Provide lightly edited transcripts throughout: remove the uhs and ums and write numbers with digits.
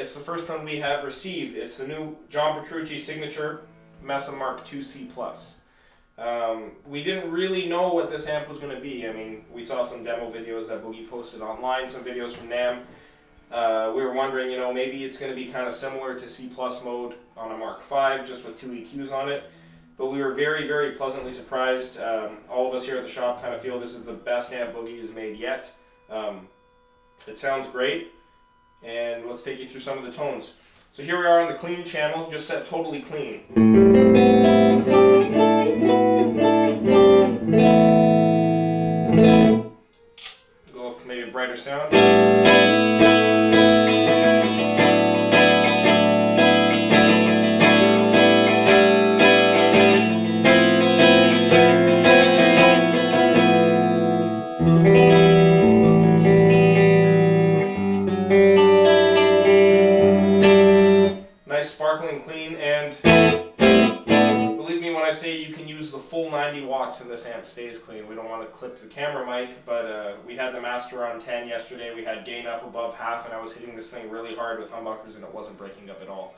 it's the first one we have received. It's the new John Petrucci signature Mesa Mark 2C Plus. We didn't really know what this amp was going to be. I mean, we saw some demo videos that Boogie posted online, some videos from NAMM. We were wondering, you know, maybe it's going to be kind of similar to C Plus mode on a Mark V, just with 2 EQs on it. But we were very, very pleasantly surprised. All of us here at the shop kind of feel this is the best amp Boogie has made yet. It sounds great, and let's take you through some of the tones. So here we are on the clean channel, just set totally clean. Go with maybe a brighter sound. Nice sparkling clean, and believe me when I say you can use the full 90 watts and this amp stays clean. We don't want to clip the camera mic, but we had the master on 10 yesterday. We had gain up above half, and I was hitting this thing really hard with humbuckers and it wasn't breaking up at all.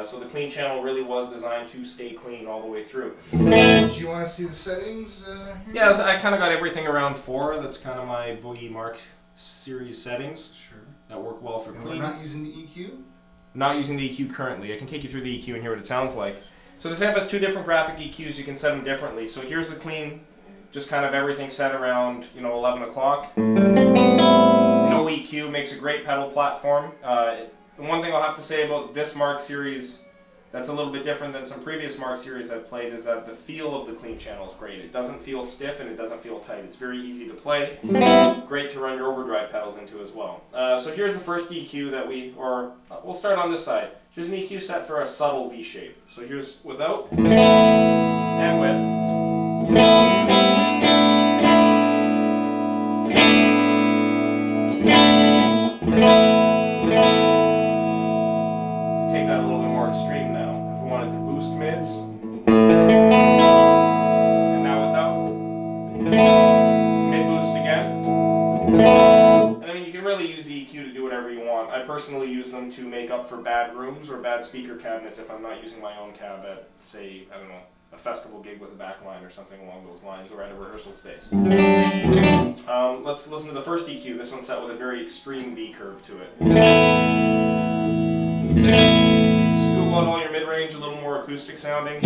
So the clean channel really was designed to stay clean all the way through. Do you want to see the settings? Yeah, I kind of got everything around 4. That's kind of my Boogie Mark series settings. Sure. That work well for clean. We're not using the EQ? Not using the EQ currently. I can take you through the EQ and hear what it sounds like. So this amp has 2 different graphic EQs. You can set them differently. So here's the clean, just kind of everything set around, you know, 11 o'clock. No EQ, makes a great pedal platform. The one thing I'll have to say about this Mark series that's a little bit different than some previous Mark series I've played is that the feel of the clean channel is great. It doesn't feel stiff and it doesn't feel tight. It's very easy to play. Great to run your overdrive pedals into as well. So here's the first EQ that we'll start on this side. Here's an EQ set for a subtle V shape. So here's without and with. Let's take that a little bit more extreme now. If we wanted to boost mids. And now without. Mid boost again. And I mean, you can really use the EQ to do whatever you want. I personally use them to make up for bad rooms or bad speaker cabinets if I'm not using my own cab at, say, I don't know, a festival gig with a backline or something along those lines, or at a rehearsal space. Let's listen to the first EQ. This one's set with a very extreme V curve to it. Scoop out all your mid-range, a little more acoustic sounding.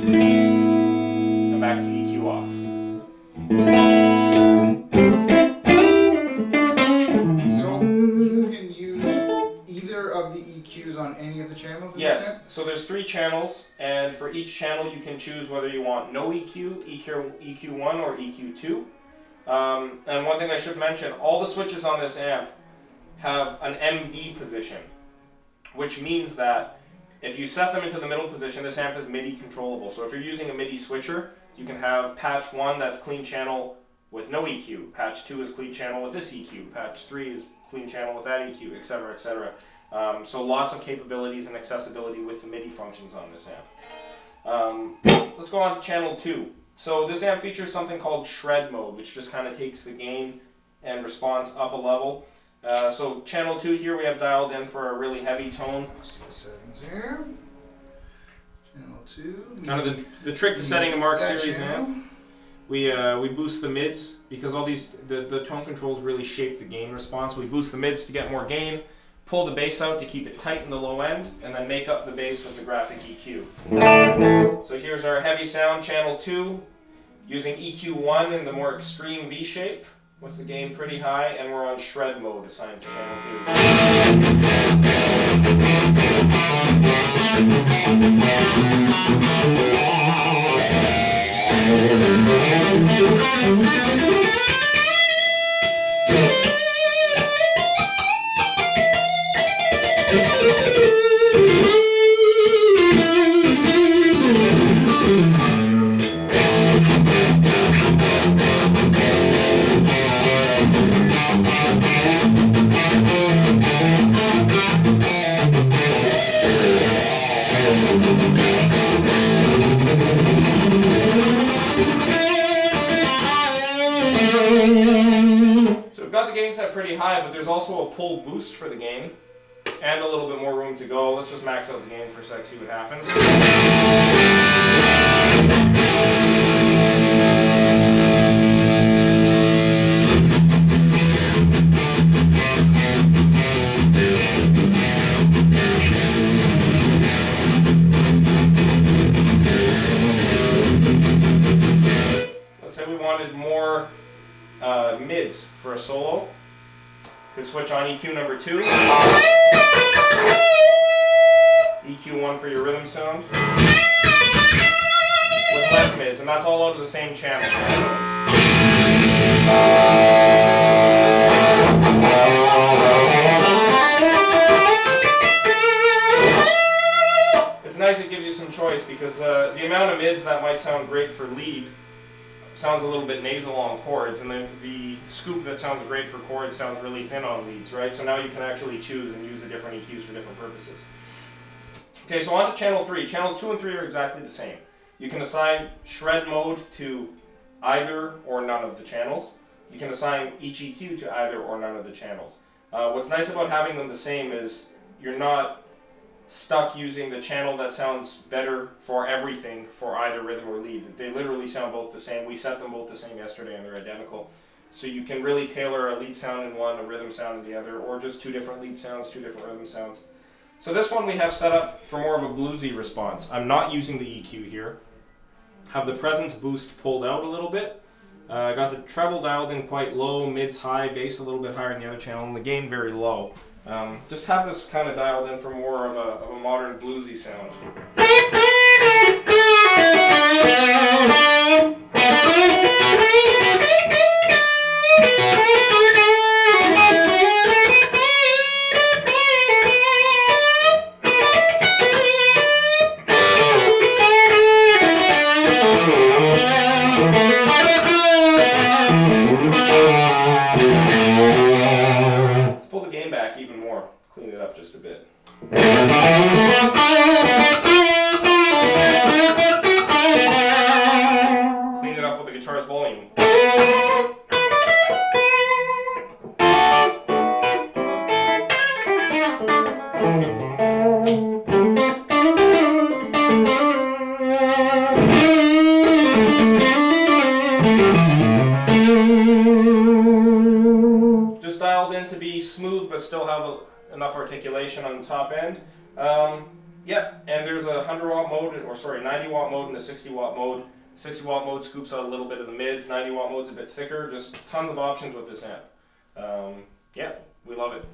And back to EQ off. On any of the channels? Yes, so there's 3 channels, and for each channel you can choose whether you want no EQ, EQ1, or EQ2. And one thing I should mention, all the switches on this amp have an MD position, which means that if you set them into the middle position, this amp is MIDI controllable. So if you're using a MIDI switcher, you can have patch 1 that's clean channel with no EQ, patch 2 is clean channel with this EQ, patch 3 is clean channel with that EQ, etc., etc. So lots of capabilities and accessibility with the MIDI functions on this amp. Let's go on to channel 2. So this amp features something called shred mode, which just kind of takes the gain and response up a level. So channel 2 here we have dialed in for a really heavy tone. See the settings here. Channel 2. Kind of the trick to setting a Mark series amp. We boost the mids because all these the tone controls really shape the gain response. We boost the mids to get more gain. Pull the bass out to keep it tight in the low end, and then make up the bass with the Graphic EQ. So here's our heavy sound, channel 2, using EQ1 in the more extreme V shape, with the gain pretty high, and we're on shred mode assigned to channel 2. got the gain set pretty high, but there's also a pull boost for the gain, and a little bit more room to go. Let's just max out the gain for a sec, see what happens. Let's say we wanted more mids for a solo. Could switch on EQ number 2. EQ 1 for your rhythm sound. With less mids, and that's all out of the same channel. It's nice, it gives you some choice, because the amount of mids that might sound great for lead sounds a little bit nasal on chords, and then the scoop that sounds great for chords sounds really thin on leads, right? So now you can actually choose and use the different EQs for different purposes. Okay, so on to channel 3. Channels 2 and 3 are exactly the same. You can assign shred mode to either or none of the channels. You can assign each EQ to either or none of the channels. What's nice about having them the same is you're not stuck using the channel that sounds better for everything for either rhythm or lead. They literally sound both the same. We set them both the same yesterday and they're identical. So you can really tailor a lead sound in one, a rhythm sound in the other, or just 2 different lead sounds, 2 different rhythm sounds. So this one we have set up for more of a bluesy response. I'm not using the EQ here. Have the presence boost pulled out a little bit. I got the treble dialed in quite low, mids high, bass a little bit higher in the other channel, and the gain very low. Just have this kind of dialed in for more of a modern bluesy sound. Let's pull the gain back even more, clean it up just a bit. Clean it up with the guitar's volume. Just dialed in to be smooth but still have enough articulation on the top end. Yeah, and there's a 100 watt mode, or sorry, 90 watt mode and a 60 watt mode. 60 watt mode scoops out a little bit of the mids, 90 watt mode's a bit thicker, just tons of options with this amp. Yeah, we love it.